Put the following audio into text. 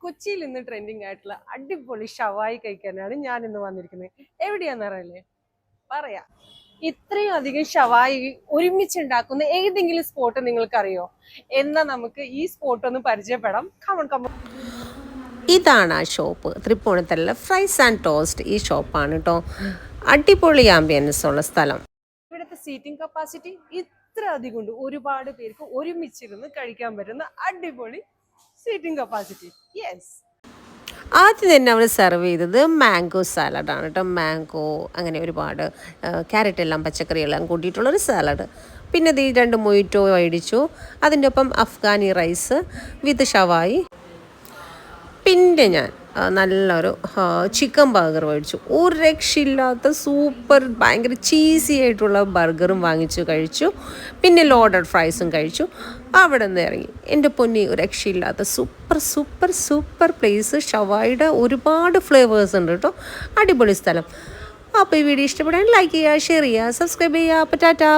കൊച്ചിയിൽ ഇന്ന് ട്രെൻഡിങ് ആയിട്ടുള്ള അടിപൊളി ഷവായി കഴിക്കാനാണ് ഞാൻ ഇന്ന് വന്നിരിക്കുന്നത്. എവിടെയാന്ന് അറിയില്ലേ? പറയാം. ഇത്രയും അധികം ഷവായി ഒരുമിച്ചുണ്ടാക്കുന്ന ഏതെങ്കിലും സ്പോട്ട് നിങ്ങൾക്കറിയോ? എന്നാ നമുക്ക് ഈ സ്പോട്ട് ഒന്ന് പരിചയപ്പെടാം. Come on come on. ഇതാണ് ആ ഷോപ്പ്, തൃപ്പൂണിത്തറയിലെ ഫ്രൈസ് ആൻഡ് ടോസ്റ്റ്. ഈ ഷോപ്പാണ് കേട്ടോ. അടിപൊളി ആംബിയൻസ് ഉള്ള സ്ഥലം. ഇവിടുത്തെ സീറ്റിംഗ് കപ്പാസിറ്റി ഇത്ര അധികം ഉണ്ട്. ഒരുപാട് പേർക്ക് ഒരുമിച്ചിരുന്ന് കഴിക്കാൻ പറ്റുന്ന അടിപൊളി സീറ്റിംഗ് കപ്പാസിറ്റി. യെസ്. ആദ്യം തന്നെ അവർ സെർവ് ചെയ്തത് മാംഗോ സാലഡാണ് കേട്ടോ. മാംഗോ അങ്ങനെ ഒരുപാട് ക്യാരറ്റ് എല്ലാം പച്ചക്കറിയെല്ലാം കൂട്ടിയിട്ടുള്ളൊരു സാലഡ്. പിന്നെ ഇത് 2 മൊയ്റ്റോ മേടിച്ചു. അതിൻ്റെ ഒപ്പം അഫ്ഗാനി റൈസ് വിത്ത് ഷവായി. പിന്നെ ഞാൻ നല്ലൊരു ചിക്കൻ ബർഗർ മേടിച്ചു. ഒരു രക്ഷയില്ലാത്ത സൂപ്പർ ഭയങ്കര ചീസി ആയിട്ടുള്ള ബർഗറും വാങ്ങിച്ചു കഴിച്ചു. പിന്നെ ലോഡഡ് ഫ്രൈസും കഴിച്ചു. അവിടെ നിന്ന് ഇറങ്ങി. എൻ്റെ പൊന്നി, ഒരു രക്ഷയില്ലാത്ത സൂപ്പർ സൂപ്പർ സൂപ്പർ പ്ലേസ്. ഷവായിയുടെ ഒരുപാട് ഫ്ലേവേഴ്സ് ഉണ്ട് കേട്ടോ. അടിപൊളി സ്ഥലം. അപ്പോൾ ഈ വീഡിയോ ഇഷ്ടപ്പെടാൻ ലൈക്ക് ചെയ്യുക, ഷെയർ ചെയ്യുക, സബ്സ്ക്രൈബ് ചെയ്യുക. അപ്പോൾ ടാറ്റാ.